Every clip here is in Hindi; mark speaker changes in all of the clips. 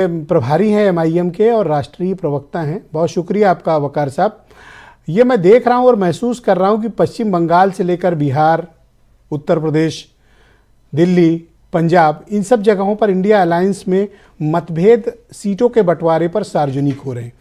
Speaker 1: प्रभारी हैं एमआईएम के और राष्ट्रीय प्रवक्ता हैं। बहुत शुक्रिया आपका वकार साहब। ये मैं देख रहा हूँ और महसूस कर रहा हूँ कि पश्चिम बंगाल से लेकर बिहार, उत्तर प्रदेश, दिल्ली, पंजाब, इन सब जगहों पर इंडिया अलायंस में मतभेद सीटों के बंटवारे पर सार्वजनिक हो रहे हैं।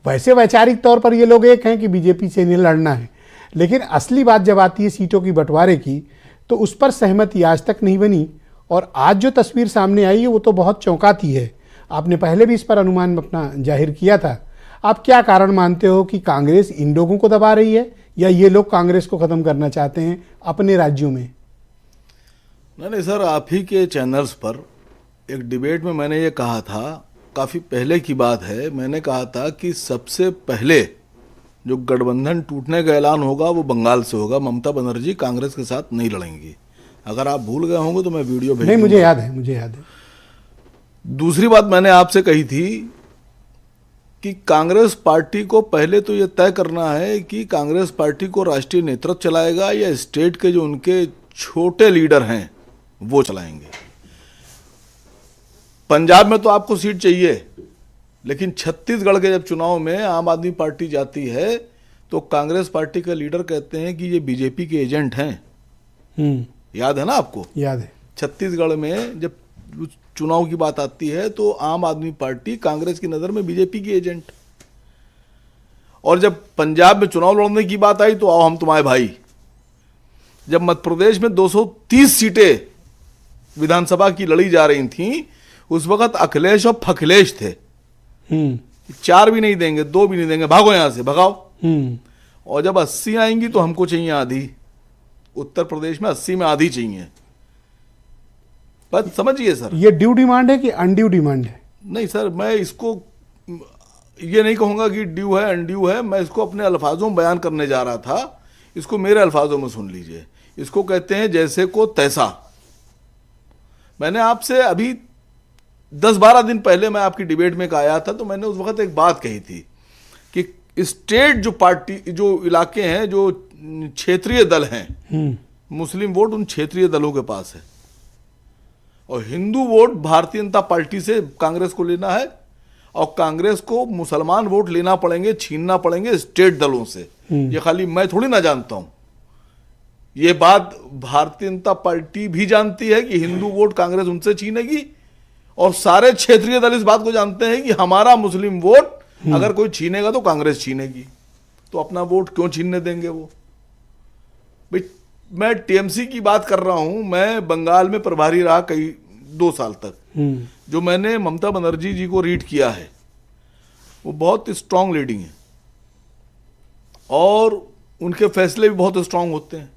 Speaker 1: वैसे वैचारिक तौर पर ये लोग एक हैं कि बीजेपी से इन्हें लड़ना है, लेकिन असली बात जब आती है सीटों की बंटवारे की तो उस पर सहमति आज तक नहीं बनी। और आज जो तस्वीर सामने आई है वो तो बहुत चौंकाती है। आपने पहले भी इस पर अनुमान अपना जाहिर किया था। आप क्या कारण मानते हो कि कांग्रेस इन लोगों को दबा रही है या ये लोग कांग्रेस को खत्म करना चाहते हैं अपने राज्यों में?
Speaker 2: नहीं सर, आप ही के चैनल्स पर एक डिबेट में मैंने ये कहा था, काफ़ी पहले की बात है, मैंने कहा था कि सबसे पहले जो गठबंधन टूटने का ऐलान होगा वो बंगाल से होगा। ममता बनर्जी कांग्रेस के साथ नहीं लड़ेंगी। अगर आप भूल गए होंगे तो मैं वीडियो भेज
Speaker 1: नहीं, मुझे याद है।
Speaker 2: दूसरी बात मैंने आपसे कही थी कि कांग्रेस पार्टी को पहले तो ये तय करना है कि कांग्रेस पार्टी को राष्ट्रीय नेतृत्व चलाएगा या स्टेट के जो उनके छोटे लीडर हैं वो चलाएंगे। पंजाब में तो आपको सीट चाहिए, लेकिन छत्तीसगढ़ के जब चुनाव में आम आदमी पार्टी जाती है तो कांग्रेस पार्टी के लीडर कहते हैं कि ये बीजेपी के एजेंट हैं। याद है ना आपको?
Speaker 1: याद है।
Speaker 2: छत्तीसगढ़ में जब चुनाव की बात आती है तो आम आदमी पार्टी कांग्रेस की नज़र में बीजेपी की एजेंट, और जब पंजाब में चुनाव लड़ने की बात आई तो आओ हम तुम्हारे भाई। जब मध्य प्रदेश में 230 सीटें विधानसभा की लड़ी जा रही थीं, उस वक्त अखिलेश और फखिलेश थे। 4 भी नहीं देंगे, 2 भी नहीं देंगे, भागो यहां से, भगाओ। और जब 80 आएंगी तो हमको चाहिए आधी। उत्तर प्रदेश में 80 में आधी चाहिए। बस समझिए सर,
Speaker 1: ये ड्यू डिमांड है कि अनड्यू डिमांड है?
Speaker 2: नहीं सर, मैं इसको ये नहीं कहूंगा कि ड्यू है अनड्यू है, मैं इसको अपने अल्फाजों में बयान करने जा रहा था। इसको मेरे अल्फाजों में सुन लीजिए। इसको कहते हैं जैसे को तैसा। मैंने आपसे अभी 10-12 दिन पहले मैं आपकी डिबेट में आया था तो मैंने उस वक्त एक बात कही थी कि स्टेट जो पार्टी जो इलाके हैं, जो क्षेत्रीय दल हैं, मुस्लिम वोट उन क्षेत्रीय दलों के पास है और हिंदू वोट भारतीय जनता पार्टी से कांग्रेस को लेना है, और कांग्रेस को मुसलमान वोट लेना पड़ेंगे, छीनना पड़ेंगे स्टेट दलों से। ये खाली मैं थोड़ी ना जानता हूं, ये बात भारतीय जनता पार्टी भी जानती है कि हिंदू वोट कांग्रेस उनसे छीनेगी, और सारे क्षेत्रीय दल इस बात को जानते हैं कि हमारा मुस्लिम वोट अगर कोई छीनेगा तो कांग्रेस छीनेगी, तो अपना वोट क्यों छीनने देंगे वो? भाई मैं टीएमसी की बात कर रहा हूं, मैं बंगाल में प्रभारी रहा 2 साल तक। जो मैंने ममता बनर्जी जी को रीड किया है वो बहुत स्ट्रांग लीडिंग है और उनके फैसले भी बहुत स्ट्रांग होते हैं।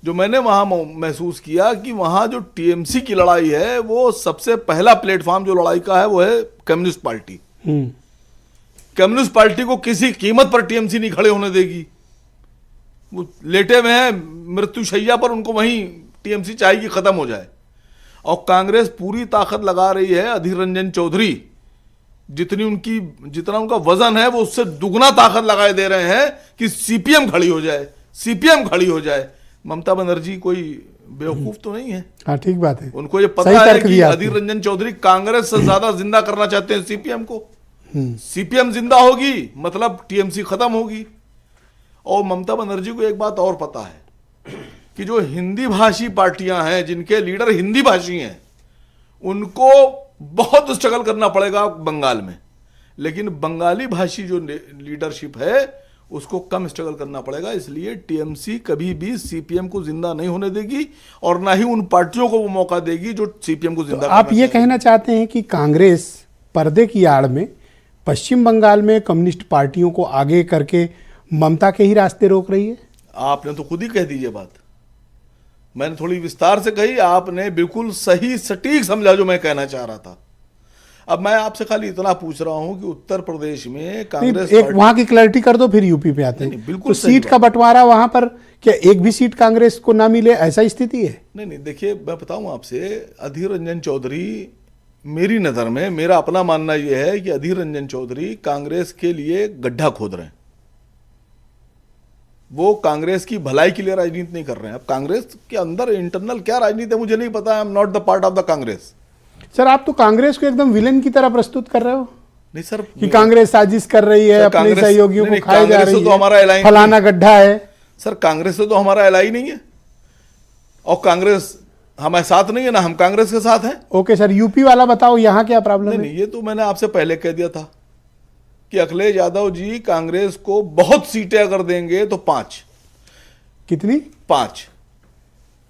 Speaker 2: जो मैंने वहां महसूस किया कि वहां जो टीएमसी की लड़ाई है वो सबसे पहला प्लेटफॉर्म जो लड़ाई का है वो है कम्युनिस्ट पार्टी। कम्युनिस्ट पार्टी को किसी कीमत पर टीएमसी नहीं खड़े होने देगी। वो लेटे हुए हैं मृत्युशैया पर, उनको वहीं टीएमसी चाहेगी खत्म हो जाए। और कांग्रेस पूरी ताकत लगा रही है। अधीर रंजन चौधरी जितना उनका वजन है वो उससे दुगना ताकत लगाए दे रहे हैं कि सीपीएम खड़ी हो जाए, सीपीएम खड़ी हो जाए। ममता बनर्जी कोई बेवकूफ तो नहीं है।
Speaker 1: हाँ, ठीक बात है।
Speaker 2: उनको ये पता है कि अधीर रंजन चौधरी कांग्रेस से ज्यादा जिंदा करना चाहते हैं सीपीएम को। सीपीएम जिंदा होगी मतलब टीएमसी खत्म होगी। और ममता बनर्जी को एक बात और पता है कि जो हिंदी भाषी पार्टियां हैं, जिनके लीडर हिंदी भाषी हैं, उनको बहुत स्ट्रगल करना पड़ेगा बंगाल में, लेकिन बंगाली भाषी जो लीडरशिप है उसको कम स्ट्रगल करना पड़ेगा। इसलिए टीएमसी कभी भी सीपीएम को जिंदा नहीं होने देगी और ना ही उन पार्टियों को वो मौका देगी जो सीपीएम को जिंदा।
Speaker 1: आप ये कहना चाहते हैं कि कांग्रेस पर्दे की आड़ में पश्चिम बंगाल में कम्युनिस्ट पार्टियों को आगे करके ममता के ही रास्ते रोक रही है?
Speaker 2: आपने तो खुद ही कह दी ये बात, मैंने थोड़ी विस्तार से कही, आपने बिल्कुल सही सटीक समझा जो मैं कहना चाह रहा था। अब मैं आपसे खाली इतना पूछ रहा हूं कि उत्तर प्रदेश में कांग्रेस
Speaker 1: एक वहां की क्लैरिटी कर दो, फिर यूपी पे आते हैं।
Speaker 2: बिल्कुल
Speaker 1: तो सीट का बंटवारा वहां पर क्या एक भी सीट कांग्रेस को ना मिले, ऐसा स्थिति है?
Speaker 2: नहीं, देखिए मैं बताऊं आपसे, अधीर रंजन चौधरी मेरी नजर में, मेरा अपना मानना यह है कि अधीर रंजन चौधरी कांग्रेस के लिए गड्ढा खोद रहे हैं। वो कांग्रेस की भलाई के लिए राजनीति नहीं कर रहे हैं। अब कांग्रेस के अंदर इंटरनल क्या राजनीति है मुझे नहीं पता, I am not the part of the Congress.
Speaker 1: Sir आप तो कांग्रेस को एकदम विलेन की तरह प्रस्तुत कर रहे हो
Speaker 2: नहीं सर,
Speaker 1: कि कांग्रेस साजिश कर रही है,
Speaker 2: सर,
Speaker 1: अपने
Speaker 2: कांग्रेस-
Speaker 1: सहयोगियों
Speaker 2: नहीं,
Speaker 1: को खाए जा
Speaker 2: कांग्रेस से
Speaker 1: रही
Speaker 2: तो
Speaker 1: है,
Speaker 2: हमारा alliance
Speaker 1: फलाना गड्ढा है।
Speaker 2: सर कांग्रेस से तो हमारा एलाई नहीं है, और कांग्रेस हमारे साथ नहीं है ना, हम कांग्रेस के साथ हैं।
Speaker 1: ओके सर, यूपी वाला बताओ यहाँ क्या प्रॉब्लम
Speaker 2: नहीं
Speaker 1: है?
Speaker 2: नहीं, ये तो मैंने आपसे पहले कह दिया था कि अखिलेश यादव जी कांग्रेस को बहुत सीटें अगर देंगे तो 5,
Speaker 1: कितनी?
Speaker 2: 5,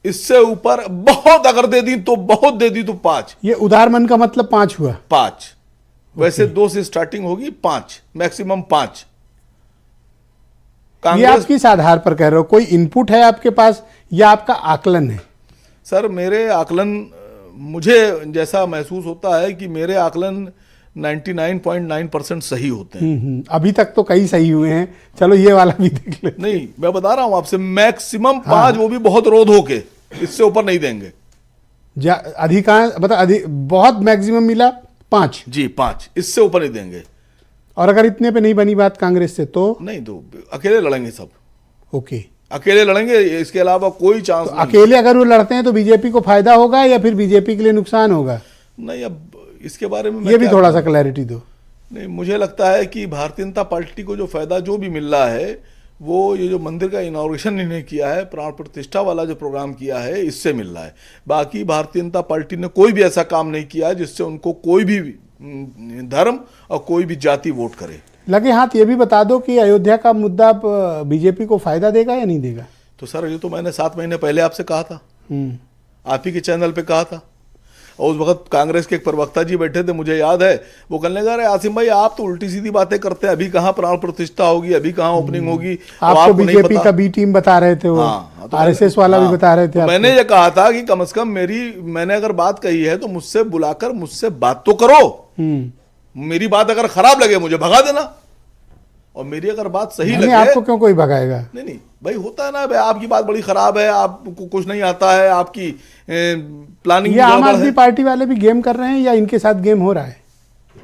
Speaker 2: इससे ऊपर बहुत अगर दे दी तो बहुत दे दी तो 5,
Speaker 1: ये उदार मन का मतलब 5 हुआ।
Speaker 2: 5, वैसे 2 से स्टार्टिंग होगी, 5 मैक्सिमम 5।
Speaker 1: ये आप
Speaker 2: कांग्रेस
Speaker 1: किस आधार पर कह रहे हो? कोई इनपुट है आपके पास या आपका आकलन है?
Speaker 2: सर मेरे आकलन, मुझे जैसा महसूस होता है कि मेरे आकलन 99.9% सही होते हैं।
Speaker 1: अभी तक तो कई सही हुए हैं, चलो ये वाला भी देख ले।
Speaker 2: नहीं, मैं बता रहा हूं आपसे, मैक्सिमम 5, वो भी बहुत रोध होके, इससे ऊपर नहीं देंगे
Speaker 1: अधिकांश मतलब बहुत मैक्सिमम मिला 5,
Speaker 2: जी, 5, इससे ऊपर नहीं देंगे।
Speaker 1: और अगर इतने पे नहीं बनी बात कांग्रेस से तो
Speaker 2: नहीं तो अकेले लड़ेंगे सब,
Speaker 1: ओके।
Speaker 2: अकेले लड़ेंगे, इसके अलावा कोई चांस
Speaker 1: तो
Speaker 2: नहीं।
Speaker 1: अकेले अगर वो लड़ते हैं तो बीजेपी को फायदा होगा या फिर बीजेपी के लिए नुकसान होगा?
Speaker 2: नहीं, अब इसके बारे में मैं
Speaker 1: ये भी
Speaker 2: क्या
Speaker 1: थोड़ा
Speaker 2: कहूं?
Speaker 1: सा क्लैरिटी दो।
Speaker 2: नहीं, मुझे लगता है कि भारतीय जनता पार्टी को जो फायदा जो भी मिल रहा है, वो ये जो मंदिर का इनॉग्रेशन इन्हें किया है, प्राण प्रतिष्ठा वाला जो प्रोग्राम किया है, इससे मिल रहा है। बाकी भारतीय जनता पार्टी ने कोई भी ऐसा काम नहीं किया जिससे उनको कोई भी धर्म और कोई भी जाति वोट करे।
Speaker 1: लगे हाथ ये भी बता दो कि अयोध्या का मुद्दा बीजेपी को फायदा देगा या नहीं देगा?
Speaker 2: तो सर ये तो मैंने 7 महीने पहले आपसे कहा था, आप ही के चैनल पे कहा था, और उस वक्त कांग्रेस के एक प्रवक्ता जी बैठे थे, मुझे याद है, वो कहने लगा, अरे आसिम भाई आप तो उल्टी सीधी बातें करते हैं, अभी कहाँ प्राण प्रतिष्ठा होगी, अभी कहाँ ओपनिंग होगी, और
Speaker 1: आपको
Speaker 2: आपको नहीं
Speaker 1: बीजेपी
Speaker 2: पता।
Speaker 1: का बी टीम बता रहे थे, वो
Speaker 2: हाँ, तो
Speaker 1: आरएसएस वाला
Speaker 2: हाँ,
Speaker 1: भी बता रहे थे
Speaker 2: तो
Speaker 1: आपको।
Speaker 2: मैंने ये कहा था कि कम से कम मैंने अगर बात कही है तो मुझसे बुलाकर मुझसे बात तो करो। मेरी बात अगर खराब लगे मुझे भगा देना, और मेरी अगर बात सही
Speaker 1: नहीं,
Speaker 2: लगे,
Speaker 1: आपको क्यों कोई भगाएगा?
Speaker 2: नहीं भाई, होता है ना भाई, आपकी बात बड़ी खराब है, आपको कुछ नहीं आता है, आपकी प्लानिंग
Speaker 1: ये आम आदमी पार्टी वाले भी गेम कर रहे हैं या इनके साथ गेम हो रहा है?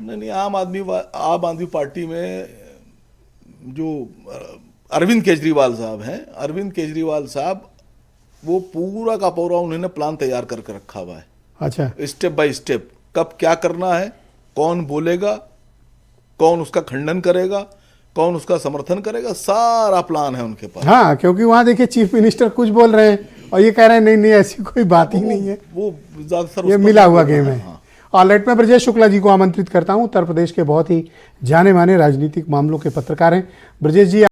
Speaker 2: नहीं, आम आदमी पार्टी में जो अरविंद केजरीवाल साहब हैं, अरविंद केजरीवाल साहब, वो पूरा का पूरा उन्होंने प्लान तैयार करके रखा हुआ है।
Speaker 1: अच्छा,
Speaker 2: स्टेप बाय स्टेप कब क्या करना है, कौन बोलेगा, कौन उसका खंडन करेगा, कौन उसका समर्थन करेगा, सारा प्लान है उनके पास।
Speaker 1: हाँ, क्योंकि वहां देखिए चीफ मिनिस्टर कुछ बोल रहे हैं और ये कह रहे हैं नहीं नहीं ऐसी कोई बात ही नहीं है।
Speaker 2: वो ज्यादातर
Speaker 1: ये
Speaker 2: उस पर
Speaker 1: मिला हुआ
Speaker 2: हाँ,
Speaker 1: गेम है।
Speaker 2: हाँ।
Speaker 1: ऑलराइट, मैं ब्रजेश शुक्ला जी को आमंत्रित करता हूं, उत्तर प्रदेश के बहुत ही जाने माने राजनीतिक मामलों के पत्रकार हैं। ब्रजेश जी